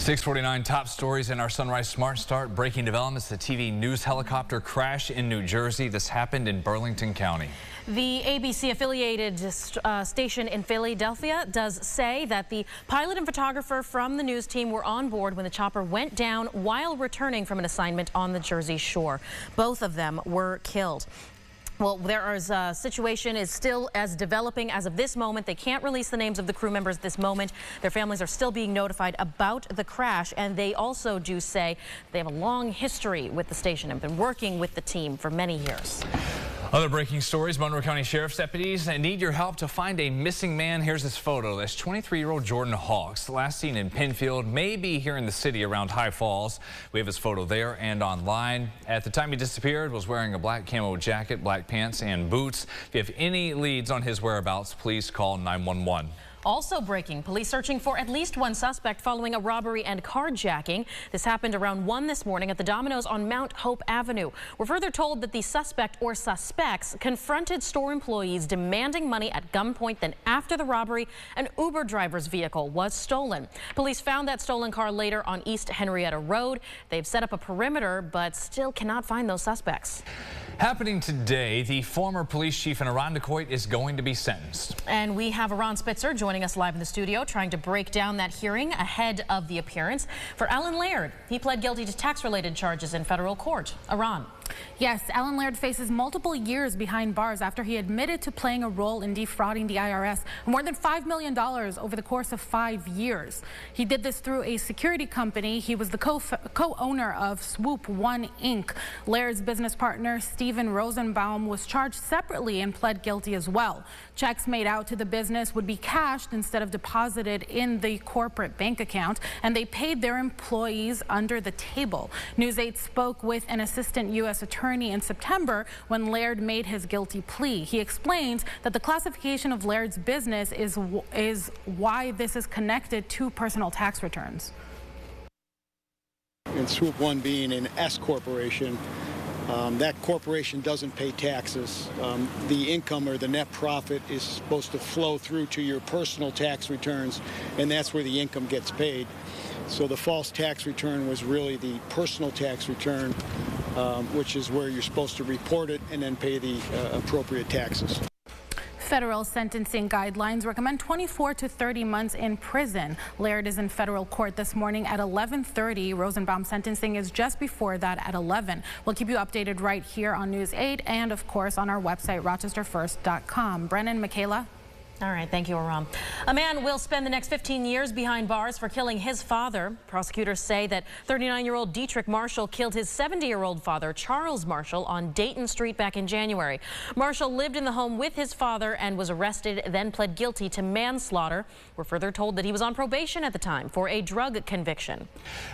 6:49 top stories in our Sunrise Smart Start. Breaking developments: the TV news helicopter crash in New Jersey. This happened in Burlington County. The ABC-affiliated station in Philadelphia does say that the pilot and photographer from the news team were on board when the chopper went down while returning from an assignment on the Jersey shore. Both of them were killed. Well, their situation is still as developing as of this moment. They can't release the names of the crew members at this moment. Their families are still being notified about the crash, and they also do say they have a long history with the station and been working with the team for many years. Other breaking stories: Monroe County Sheriff's deputies need your help to find a missing man. Here's his photo. That's 23-year-old Jordan Hawks, last seen in Penfield, maybe here in the city around High Falls. We have his photo there and online. At the time he disappeared, was wearing a black camo jacket, black pants, and boots. If you have any leads on his whereabouts, please call 911. Also breaking, police searching for at least one suspect following a robbery and carjacking. This happened around 1 this morning at the Domino's on Mount Hope Avenue. We're further told that the suspect or suspects confronted store employees demanding money at gunpoint. Then after the robbery, an Uber driver's vehicle was stolen. Police found that stolen car later on East Henrietta Road. They've set up a perimeter but still cannot find those suspects. Happening today, the former police chief in Irondequoit is going to be sentenced. And we have Ron Spitzer joining us live in the studio, trying to break down that hearing ahead of the appearance for Alan Laird. He pled guilty to tax-related charges in federal court. Ron. Yes, Alan Laird faces multiple years behind bars after he admitted to playing a role in defrauding the IRS more than $5 million over the course of 5 years. He did this through a security company. He was the co-owner of Swoop One Inc. Laird's business partner, Stephen Rosenbaum, was charged separately and pled guilty as well. Checks made out to the business would be cashed instead of deposited in the corporate bank account, and they paid their employees under the table. News 8 spoke with an assistant U.S. attorney in September when Laird made his guilty plea. He explained that the classification of Laird's business is why this is connected to personal tax returns. And Swoop One being an S corporation, that corporation doesn't pay taxes. The income or the net profit is supposed to flow through to your personal tax returns, and that's where the income gets paid. So the false tax return was really the personal tax return, which is where you're supposed to report it and then pay the appropriate taxes. Federal sentencing guidelines recommend 24 to 30 months in prison. Laird is in federal court this morning at 11:30. Rosenbaum sentencing is just before that at 11. We'll keep you updated right here on News 8 and, of course, on our website, rochesterfirst.com. Brennan, Michaela. All right, thank you, Aram. A man will spend the next 15 years behind bars for killing his father. Prosecutors say that 39-year-old Dietrich Marshall killed his 70-year-old father, Charles Marshall, on Dayton Street back in January. Marshall lived in the home with his father and was arrested, then pled guilty to manslaughter. We're further told that he was on probation at the time for a drug conviction.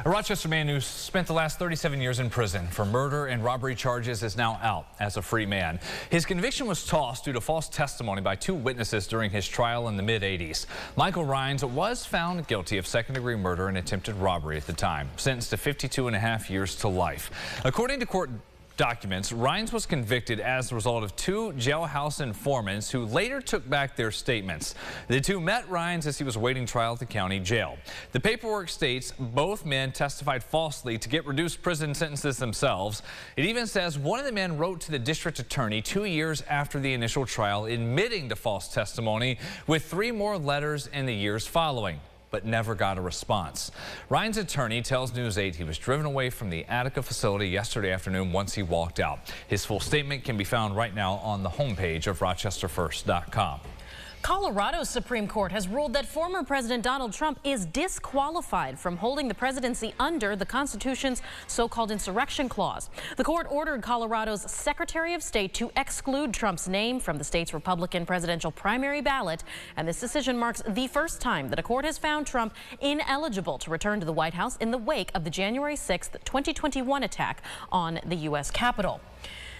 A Rochester man who spent the last 37 years in prison for murder and robbery charges is now out as a free man. His conviction was tossed due to false testimony by 2 witnesses during his trial in the mid-80s. Michael Rhines was found guilty of second-degree murder and attempted robbery at the time, sentenced to 52.5 years to life. According to court documents, Rhines was convicted as a result of 2 jailhouse informants who later took back their statements. The 2 met Rhines as he was awaiting trial at the county jail. The paperwork states both men testified falsely to get reduced prison sentences themselves. It even says one of the men wrote to the district attorney 2 years after the initial trial admitting to false testimony, with 3 more letters in the years following, but never got a response. Ryan's attorney tells News 8 he was driven away from the Attica facility yesterday afternoon once he walked out. His full statement can be found right now on the homepage of rochesterfirst.com. Colorado's Supreme Court has ruled that former President Donald Trump is disqualified from holding the presidency under the Constitution's so-called insurrection clause. The court ordered Colorado's Secretary of State to exclude Trump's name from the state's Republican presidential primary ballot, and this decision marks the first time that a court has found Trump ineligible to return to the White House in the wake of the January 6th, 2021 attack on the U.S. Capitol.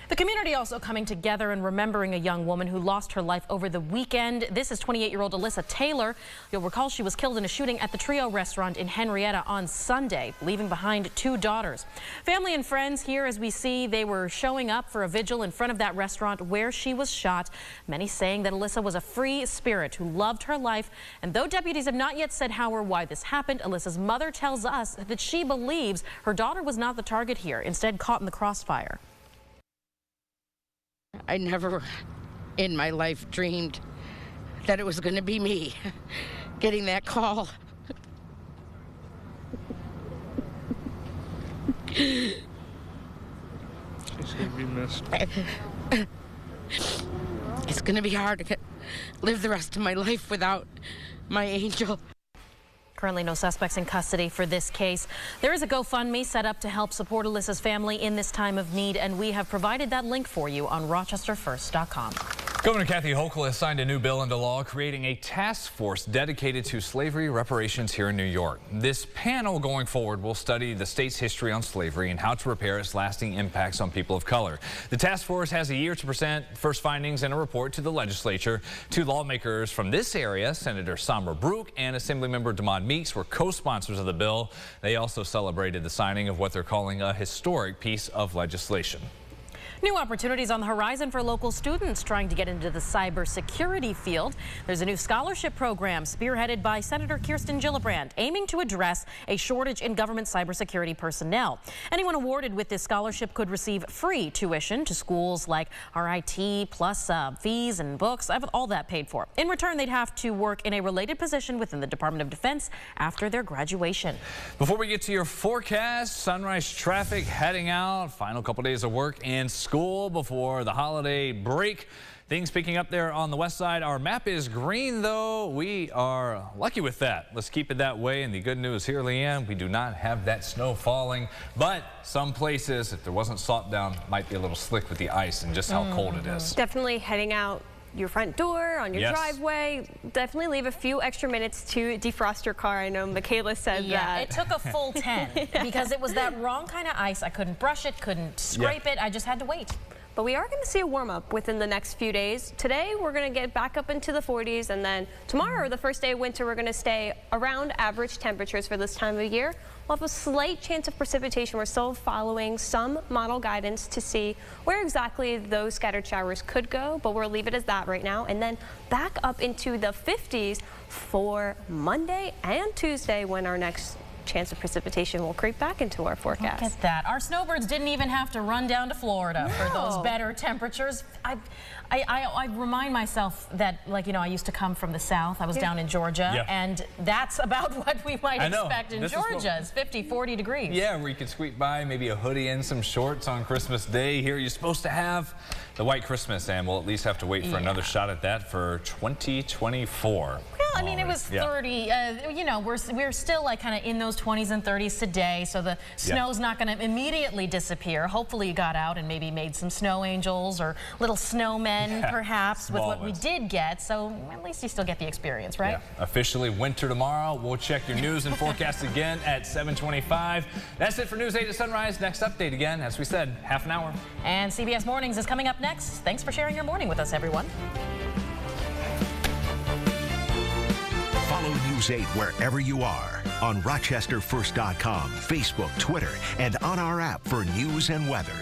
The community also coming together and remembering a young woman who lost her life over the weekend. This is 28-year-old Alyssa Taylor. You'll recall she was killed in a shooting at the Trio restaurant in Henrietta on Sunday, leaving behind 2 daughters. Family and friends here, as we see, they were showing up for a vigil in front of that restaurant where she was shot. Many saying that Alyssa was a free spirit who loved her life. And though deputies have not yet said how or why this happened, Alyssa's mother tells us that she believes her daughter was not the target here, instead caught in the crossfire. I never in my life dreamed that it was going to be me getting that call. She's going to be missed. It's going to be hard to live the rest of my life without my angel. Currently no suspects in custody for this case. There is a GoFundMe set up to help support Alyssa's family in this time of need, and we have provided that link for you on RochesterFirst.com. Governor Kathy Hochul has signed a new bill into law creating a task force dedicated to slavery reparations here in New York. This panel going forward will study the state's history on slavery and how to repair its lasting impacts on people of color. The task force has a year to present first findings and a report to the legislature. 2 lawmakers from this area, Senator Samra Brook and Assemblymember Damon Meeks, were co-sponsors of the bill. They also celebrated the signing of what they're calling a historic piece of legislation. New opportunities on the horizon for local students trying to get into the cybersecurity field. There's a new scholarship program spearheaded by Senator Kirsten Gillibrand, aiming to address a shortage in government cybersecurity personnel. Anyone awarded with this scholarship could receive free tuition to schools like RIT, plus fees and books, all that paid for. In return, they'd have to work in a related position within the Department of Defense after their graduation. Before we get to your forecast, sunrise traffic heading out, final couple days of work and school before the holiday break. Things picking up there on the west side. Our map is green, though. We are lucky with that. Let's keep it that way. And the good news here, Leanne, we do not have that snow falling. But some places, if there wasn't salt down, might be a little slick with the ice and just how cold it is. Definitely heading out your front door, on your driveway. Definitely leave a few extra minutes to defrost your car. I know Michaela said that. It took a full 10 because it was that wrong kind of ice. I couldn't brush it, couldn't scrape it. I just had to wait. But we are going to see a warm-up within the next few days. Today, we're going to get back up into the 40s, and then tomorrow, the first day of winter, we're going to stay around average temperatures for this time of year. We'll have a slight chance of precipitation. We're still following some model guidance to see where exactly those scattered showers could go, but we'll leave it as that right now. And then back up into the 50s for Monday and Tuesday when our next chance of precipitation will creep back into our forecast. Look at that. Our snowbirds didn't even have to run down to Florida for those better temperatures. I remind myself that, like, you know, I used to come from the south. I was down in Georgia, and that's about what we might expect in Georgia. It's 50, 40 degrees. Yeah, where you could squeak by maybe a hoodie and some shorts on Christmas Day. Here you're supposed to have the white Christmas, and we'll at least have to wait for another shot at that for 2024. I mean, it was 30, you know, we're still like kind of in those 20s and 30s today, so the snow's not going to immediately disappear. Hopefully you got out and maybe made some snow angels or little snowmen, perhaps, with what we did get, so at least you still get the experience, right? Yeah. Officially winter tomorrow. We'll check your news and forecast again at 7:25. That's it for News 8 at Sunrise. Next update again, as we said, half an hour. And CBS Mornings is coming up next. Thanks for sharing your morning with us, everyone. Follow News 8 wherever you are on RochesterFirst.com, Facebook, Twitter, and on our app for news and weather.